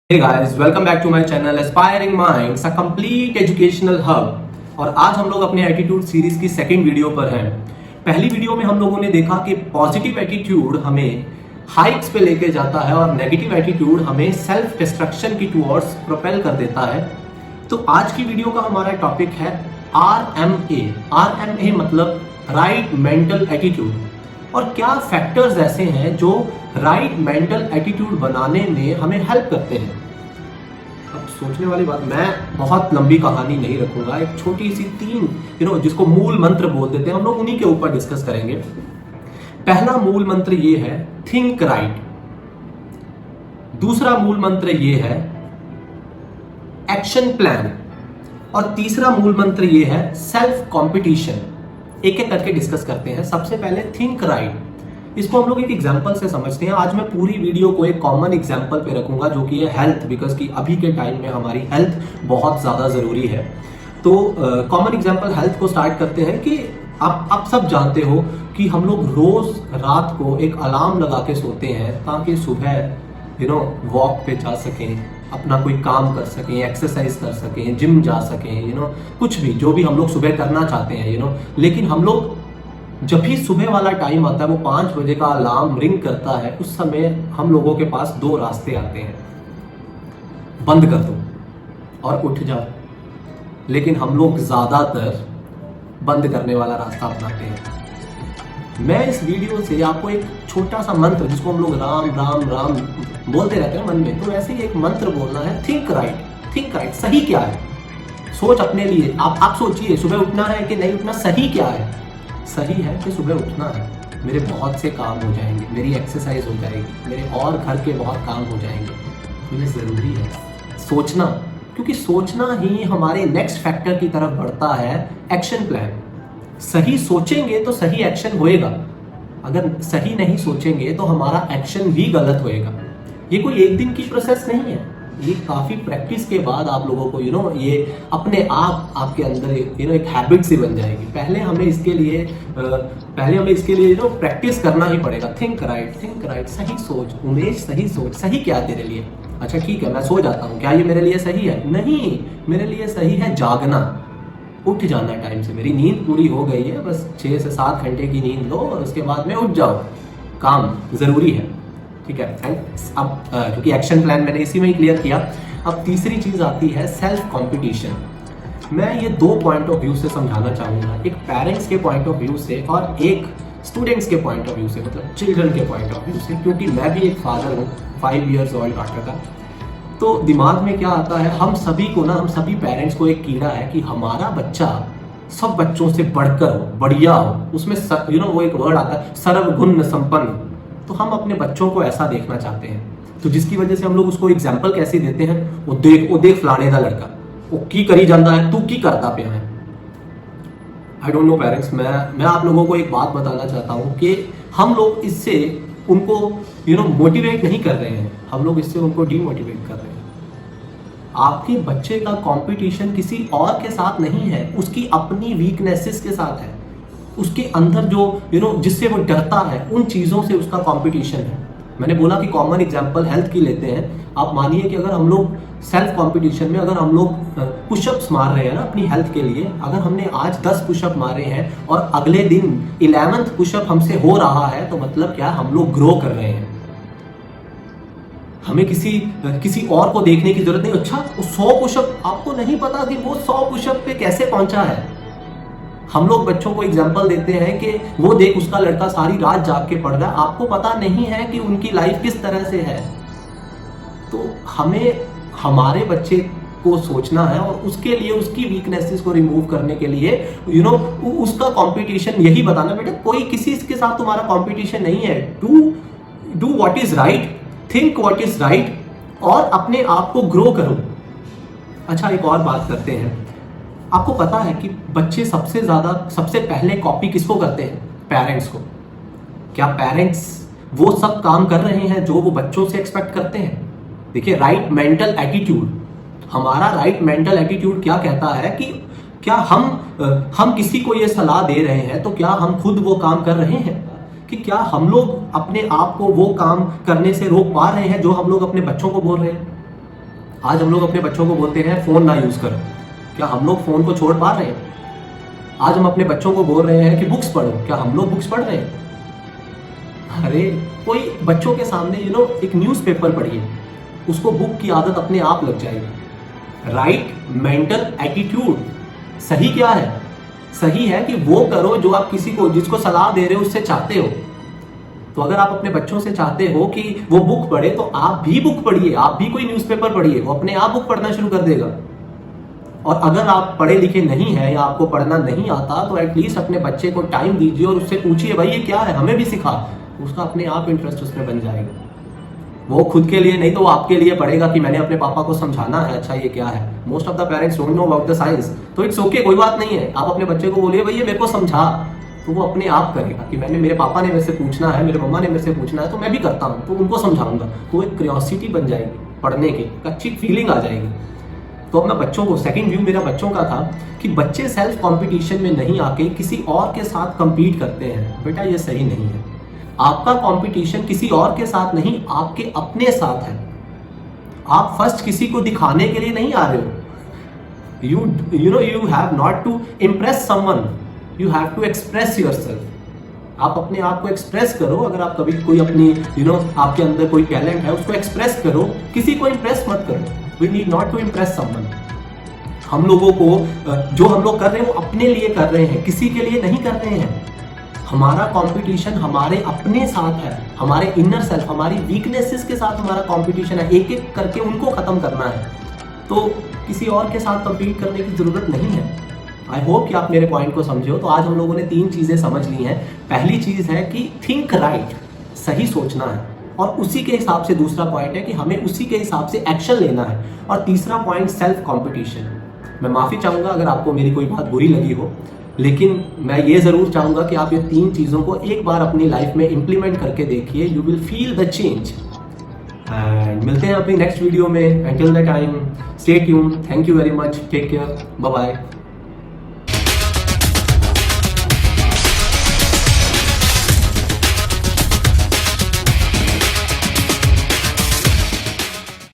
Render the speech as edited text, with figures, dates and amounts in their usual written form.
Hey guys, welcome back to my channel Aspiring Minds, a complete educational hub। और आज हम लोग अपने एटीट्यूड सीरीज की सेकंड वीडियो पर हैं। पहली वीडियो में हम लोगों ने देखा कि पॉजिटिव एटीट्यूड हमें हाइट्स पे लेके जाता है और नेगेटिव एटीट्यूड हमें सेल्फ डिस्ट्रक्शन की टूवर्ड्स प्रोपेल कर देता है। तो आज की वीडियो का हमारा टॉपिक है RMA। RMA मतलब राइट मेंटल एटीट्यूड। और क्या फैक्टर्स ऐसे हैं जो राइट मेंटल एटीट्यूड बनाने में हमें हेल्प करते हैं। अब सोचने वाली बात, मैं बहुत लंबी कहानी नहीं रखूंगा, एक छोटी सी तीन जिसको मूल मंत्र बोल देते हैं, हम लोग उन्हीं के ऊपर डिस्कस करेंगे। पहला मूल मंत्र ये है थिंक राइट। दूसरा मूल मंत्र ये है एक्शन प्लान। और तीसरा मूल मंत्र ये है सेल्फ कॉम्पिटिशन। एक एक करके डिस्कस करते हैं। सबसे पहले थिंक राइट। इसको हम लोग एक एग्जांपल से समझते हैं। आज मैं पूरी वीडियो को एक कॉमन एग्जांपल पे रखूंगा जो कि है हेल्थ, बिकॉज कि अभी के टाइम में हमारी हेल्थ बहुत ज़्यादा ज़रूरी है। तो कॉमन एग्जांपल हेल्थ को स्टार्ट करते हैं कि आप सब जानते हो कि हम लोग रोज़ रात को एक अलार्म लगा के सोते हैं ताकि सुबह वॉक पे जा सकें, अपना कोई काम कर सकें, एक्सरसाइज कर सकें, जिम जा सकें, कुछ भी जो भी हम लोग सुबह करना चाहते हैं। लेकिन हम लोग जब भी सुबह वाला टाइम आता है, वो 5 बजे का अलार्म रिंग करता है, उस समय हम लोगों के पास दो रास्ते आते हैं, बंद कर दो और उठ जाओ। लेकिन हम लोग ज़्यादातर बंद करने वाला रास्ता अपनाते हैं। मैं इस वीडियो से आपको एक छोटा सा मंत्र, जिसको हम लोग राम राम राम बोलते रहते हैं मन में, तो ऐसे ही एक मंत्र बोलना है, थिंक राइट। थिंक राइट, सही क्या है, सोच अपने लिए। आप सोचिए, सुबह उठना है कि नहीं उठना, सही क्या है। सही है कि सुबह उठना है, मेरे बहुत से काम हो जाएंगे, मेरी एक्सरसाइज हो जाएगी, मेरे और घर के बहुत काम हो जाएंगे। ये ज़रूरी है सोचना, क्योंकि सोचना ही हमारे नेक्स्ट फैक्टर की तरफ बढ़ता है, एक्शन प्लान। सही सोचेंगे तो सही एक्शन होएगा, अगर सही नहीं सोचेंगे तो हमारा एक्शन भी गलत होएगा। ये कोई एक दिन की प्रोसेस नहीं है, ये काफ़ी प्रैक्टिस के बाद आप लोगों को ये अपने आप आपके अंदर एक हैबिट सी बन जाएगी। पहले हमें इसके लिए प्रैक्टिस करना ही पड़ेगा। थिंक राइट, सही सोच उमेश, सही सोच। सही क्या है तेरे लिए? अच्छा ठीक है, मैं सो जाता हूँ, क्या ये मेरे लिए सही है? नहीं, मेरे लिए सही है जागना, उठ जाना टाइम से। मेरी नींद पूरी हो गई है, बस 6 से 7 घंटे की नींद लो और उसके बाद में उठ जाओ, काम ज़रूरी है, ठीक है। एंड अब क्योंकि एक्शन प्लान मैंने इसी में ही क्लियर किया, अब तीसरी चीज़ आती है सेल्फ कंपटीशन। मैं ये 2 पॉइंट ऑफ व्यू से समझाना चाहूँगा, एक पेरेंट्स के पॉइंट ऑफ व्यू से और एक स्टूडेंट्स के पॉइंट ऑफ व्यू से, मतलब चिल्ड्रन के पॉइंट ऑफ व्यू से, क्योंकि मैं भी एक फादर हूँ 5 years old डॉटर का। तो दिमाग में क्या आता है, हम सभी पेरेंट्स को एक कीड़ा है कि हमारा बच्चा सब बच्चों से बढ़कर हो, बढ़िया हो, उसमें वो एक वर्ड आता है सर्वगुण संपन्न। तो हम अपने बच्चों को ऐसा देखना चाहते हैं, तो जिसकी वजह से हम लोग उसको एग्जाम्पल कैसे देते हैं, वो देख फलाने का लड़का वो की करी जाता है, तू की करता पे है। आई डोंट नो पेरेंट्स, मैं आप लोगों को एक बात बताना चाहता हूँ कि हम लोग इससे उनको मोटिवेट नहीं कर रहे हैं, हम लोग इससे उनको डीमोटिवेट कर रहे हैं। आपके बच्चे का कंपटीशन किसी और के साथ नहीं है, उसकी अपनी वीकनेसेस के साथ है, उसके अंदर जो जिससे वो डरता है, उन चीज़ों से उसका कंपटीशन है। मैंने बोला कि कॉमन एग्जांपल हेल्थ की लेते हैं। आप मानिए कि अगर हम लोग सेल्फ कंपटीशन में अगर हम लोग पुशअप्स मार रहे हैं ना अपनी हेल्थ के लिए, अगर हमने आज 10 पुशअप मारे हैं और अगले दिन 11th पुशअप हमसे हो रहा है, तो मतलब क्या, हम लोग ग्रो कर रहे हैं। हमें किसी और को देखने की जरूरत नहीं। अच्छा वो 100 पुशअप, आपको नहीं पता कि वो 100 पुशअप पे कैसे पहुंचा है। हम लोग बच्चों को एग्जाम्पल देते हैं कि वो देख उसका लड़का सारी रात जाग के पढ़ रहा है, आपको पता नहीं है कि उनकी लाइफ किस तरह से है। तो हमें हमारे बच्चे को सोचना है और उसके लिए उसकी वीकनेसेस को रिमूव करने के लिए उसका कंपटीशन यही बताना, बेटा कोई किसी के साथ तुम्हारा कंपटीशन नहीं है। Do what is right, think what is right और अपने आप को ग्रो करो। अच्छा एक और बात करते हैं, आपको पता है कि बच्चे सबसे पहले कॉपी किसको करते हैं? पेरेंट्स को। क्या पेरेंट्स वो सब काम कर रहे हैं जो वो बच्चों से एक्सपेक्ट करते हैं? देखिए राइट मेंटल एटीट्यूड, हमारा राइट मेंटल एटीट्यूड क्या कहता है कि क्या हम किसी को ये सलाह दे रहे हैं तो क्या हम खुद वो काम कर रहे हैं, कि क्या हम लोग अपने आप को वो काम करने से रोक पा रहे हैं जो हम लोग अपने बच्चों को बोल रहे हैं। आज हम लोग अपने बच्चों को बोलते हैं फोन ना यूज करो, क्या हम लोग फोन को छोड़ पा रहे हैं? आज हम अपने बच्चों को बोल रहे हैं कि बुक्स पढ़ो, क्या हम लोग बुक्स पढ़ रहे हैं? अरे कोई बच्चों के सामने एक न्यूज़पेपर पढ़िए, उसको बुक की आदत अपने आप लग जाएगी। राइट मेंटल एटीट्यूड, सही क्या है? सही है कि वो करो जो आप किसी को, जिसको सलाह दे रहे हो, उससे चाहते हो। तो अगर आप अपने बच्चों से चाहते हो कि वो बुक पढ़े तो आप भी बुक पढ़िए, आप भी कोई न्यूज़पेपर पढ़िए, वो अपने आप बुक पढ़ना शुरू कर देगा। और अगर आप पढ़े लिखे नहीं है या आपको पढ़ना नहीं आता तो एटलीस्ट अपने बच्चे को टाइम दीजिए और उससे पूछिए भाई ये क्या है, हमें भी सिखा। उसका अपने आप इंटरेस्ट उसमें बन जाएगा। वो खुद के लिए नहीं तो वो आपके लिए पढ़ेगा कि मैंने अपने पापा को समझाना है, अच्छा ये क्या है। Most of the parents don't know about the science, तो इट्स ओके, कोई बात नहीं है। आप अपने बच्चे को बोलिए भाई ये मेरे को समझा, तो वो अपने आप करेगा कि मैंने, मेरे पापा ने मेरे से पूछना है, मेरे मम्मा ने मेरे से पूछना है, तो मैं भी करता हूँ, तो उनको समझाऊंगा। तो एक क्यूरियोसिटी बन जाएगी पढ़ने की, अच्छी फीलिंग आ जाएगी। तो अब मैं बच्चों को, सेकंड व्यू मेरा बच्चों का था कि बच्चे सेल्फ कंपटीशन में नहीं आके किसी और के साथ compete करते हैं। बेटा ये सही नहीं है। आपका कंपटीशन किसी और के साथ नहीं, आपके अपने साथ है। आप फर्स्ट किसी को दिखाने के लिए नहीं आ रहे हो। you have not to impress someone, you have to express yourself। आप अपने आप को एक्सप्रेस करो। अगर आप कभी कोई अपनी आपके अंदर कोई टैलेंट है उसको एक्सप्रेस करो, किसी को इंप्रेस मत करो। We need not to impress someone। हम लोगों को जो हम लोग कर रहे हैं वो अपने लिए कर रहे हैं, किसी के लिए नहीं कर रहे हैं। हमारा कंपटीशन हमारे अपने साथ है, हमारे इनर सेल्फ, हमारी वीकनेसेस के साथ हमारा कंपटीशन है। एक एक करके उनको खत्म करना है, तो किसी और के साथ कंपीट करने की जरूरत नहीं है। आई होप कि आप मेरे पॉइंट को समझे हो। तो आज हम लोगों ने 3 चीजें समझ ली हैं। पहली चीज है कि थिंक राइट, सही सोचना है, और उसी के हिसाब से दूसरा पॉइंट है कि हमें उसी के हिसाब से एक्शन लेना है, और तीसरा पॉइंट सेल्फ कंपटीशन। मैं माफी चाहूंगा अगर आपको मेरी कोई बात बुरी लगी हो, लेकिन मैं ये जरूर चाहूंगा कि आप ये 3 चीजों को एक बार अपनी लाइफ में इंप्लीमेंट करके देखिए। You will feel the change. And मिलते हैं अपनी नेक्स्ट वीडियो में। Until the time stay tuned. Thank you very much. Take care. Bye bye.